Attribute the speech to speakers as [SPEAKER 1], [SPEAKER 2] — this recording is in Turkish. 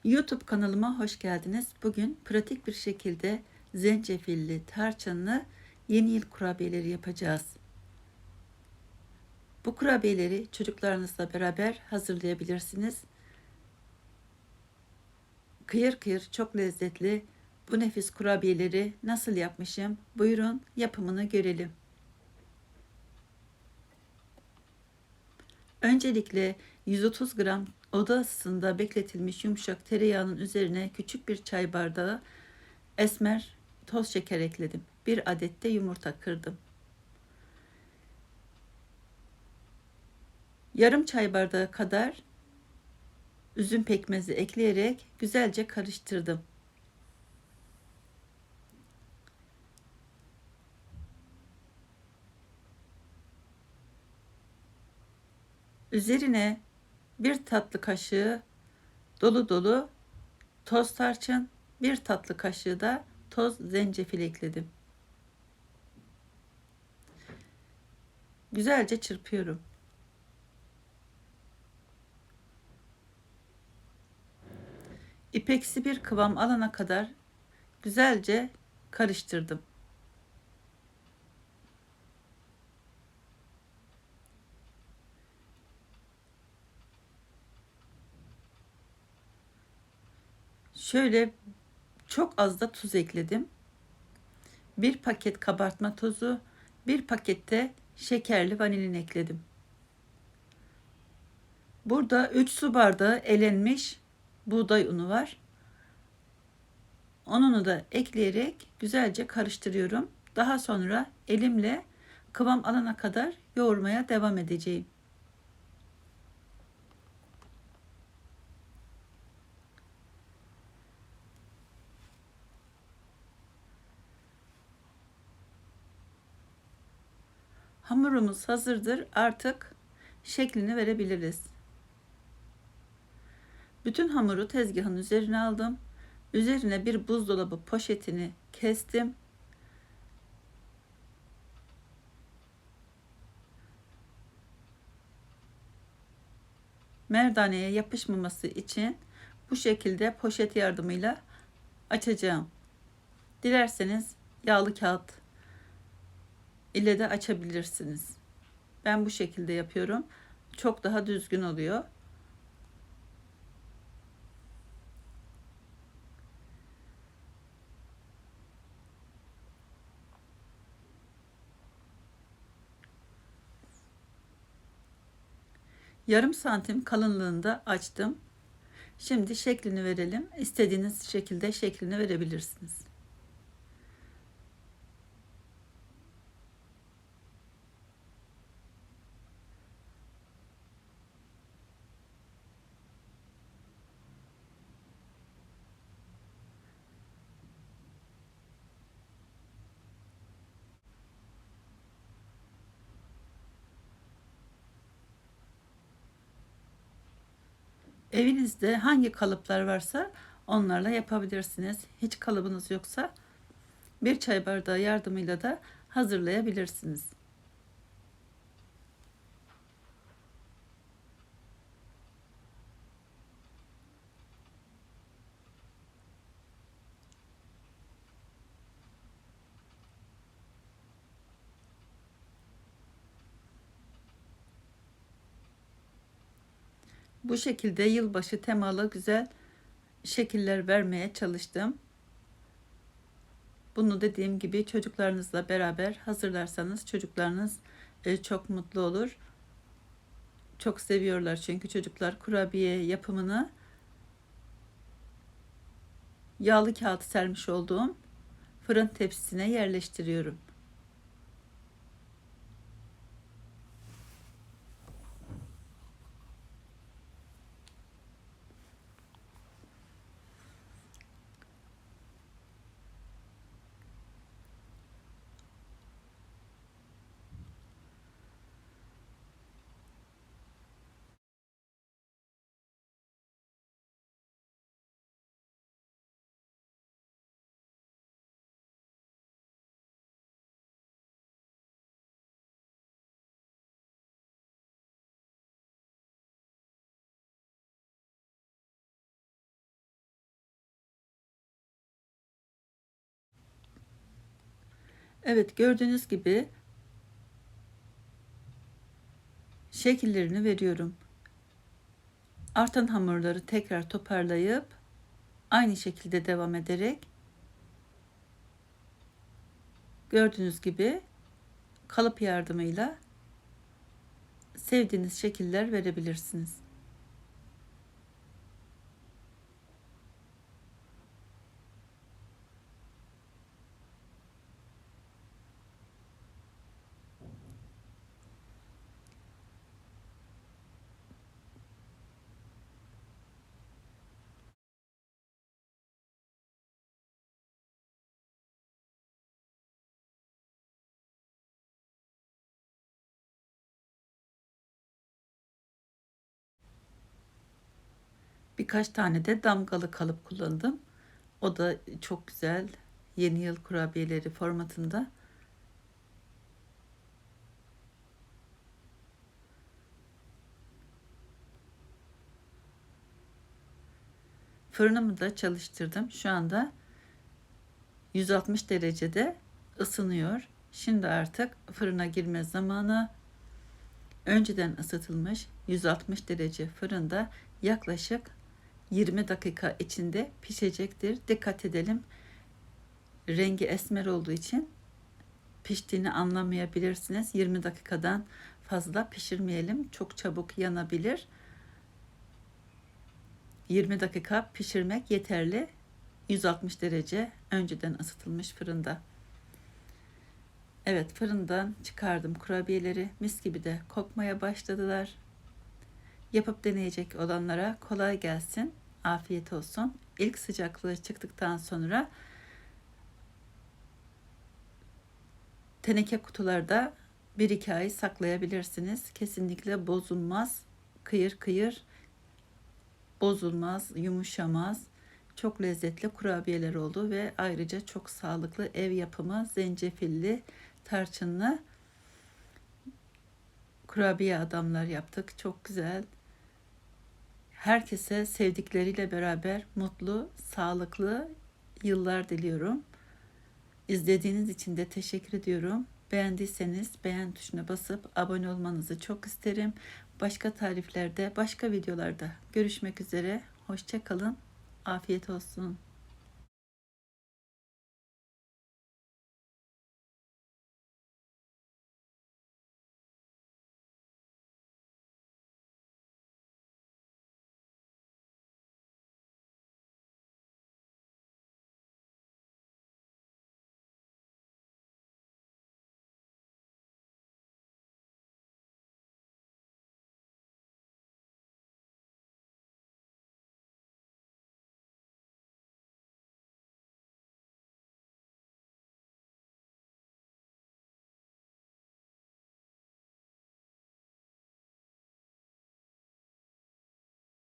[SPEAKER 1] YouTube kanalıma hoş geldiniz. Bugün pratik bir şekilde zencefilli, tarçınlı yeni yıl kurabiyeleri yapacağız. Bu kurabiyeleri çocuklarınızla beraber hazırlayabilirsiniz. Kıyır kıyır çok lezzetli bu nefis kurabiyeleri nasıl yapmışım? Buyurun yapımını görelim. Öncelikle 130 gram oda ısısında bekletilmiş yumuşak tereyağının üzerine küçük bir çay bardağı esmer toz şeker ekledim. Bir adet de yumurta kırdım. Yarım çay bardağı kadar üzüm pekmezi ekleyerek güzelce karıştırdım. Üzerine bir tatlı kaşığı dolu dolu toz tarçın, bir tatlı kaşığı da toz zencefil ekledim. Güzelce çırpıyorum. İpeksi bir kıvam alana kadar güzelce karıştırdım. Şöyle çok az da tuz ekledim. Bir paket kabartma tozu, bir pakette şekerli vanilin ekledim. Burada 3 su bardağı elenmiş buğday unu var. Onunu da ekleyerek güzelce karıştırıyorum. Daha sonra elimle kıvam alana kadar yoğurmaya devam edeceğim. Hamurumuz hazırdır. Artık şeklini verebiliriz. Bütün hamuru tezgahın üzerine aldım. Üzerine bir buzdolabı poşetini kestim. Merdaneye yapışmaması için bu şekilde poşet yardımıyla açacağım. Dilerseniz yağlı kağıt ile de açabilirsiniz. Ben bu şekilde yapıyorum. Çok daha düzgün oluyor. Yarım santim kalınlığında açtım. Şimdi şeklini verelim. İstediğiniz şekilde şeklini verebilirsiniz. Evinizde hangi kalıplar varsa onlarla yapabilirsiniz. Hiç kalıbınız yoksa bir çay bardağı yardımıyla da hazırlayabilirsiniz. Bu şekilde yılbaşı temalı güzel şekiller vermeye çalıştım. Bunu dediğim gibi çocuklarınızla beraber hazırlarsanız çocuklarınız çok mutlu olur. Çok seviyorlar çünkü çocuklar kurabiye yapımını. Yağlı kağıt sermiş olduğum fırın tepsisine yerleştiriyorum. Evet, gördüğünüz gibi şekillerini veriyorum. Artan hamurları tekrar toparlayıp aynı şekilde devam ederek gördüğünüz gibi kalıp yardımıyla sevdiğiniz şekiller verebilirsiniz. Birkaç tane de damgalı kalıp kullandım. O da çok güzel. Yeni yıl kurabiyeleri formatında. Fırınımı da çalıştırdım. Şu anda 160 derecede ısınıyor. Şimdi artık fırına girme zamanı. Önceden ısıtılmış 160 derece fırında yaklaşık 20 dakika içinde pişecektir. Dikkat edelim. Rengi esmer olduğu için piştiğini anlamayabilirsiniz. 20 dakikadan fazla pişirmeyelim. Çok çabuk yanabilir. 20 dakika pişirmek yeterli. 160 derece önceden ısıtılmış fırında. Evet, fırından çıkardım kurabiyeleri. Mis gibi de kokmaya başladılar. Yapıp deneyecek olanlara kolay gelsin. Afiyet olsun. İlk sıcaklığı çıktıktan sonra teneke kutularda 1-2 ay saklayabilirsiniz. Kesinlikle bozulmaz. Kıyır kıyır bozulmaz, yumuşamaz. Çok lezzetli kurabiyeler oldu ve ayrıca çok sağlıklı ev yapımı zencefilli, tarçınlı kurabiye adamlar yaptık. Çok güzel. Herkese sevdikleriyle beraber mutlu, sağlıklı yıllar diliyorum. İzlediğiniz için de teşekkür ediyorum. Beğendiyseniz beğen tuşuna basıp abone olmanızı çok isterim. Başka tariflerde, başka videolarda görüşmek üzere. Hoşça kalın. Afiyet olsun.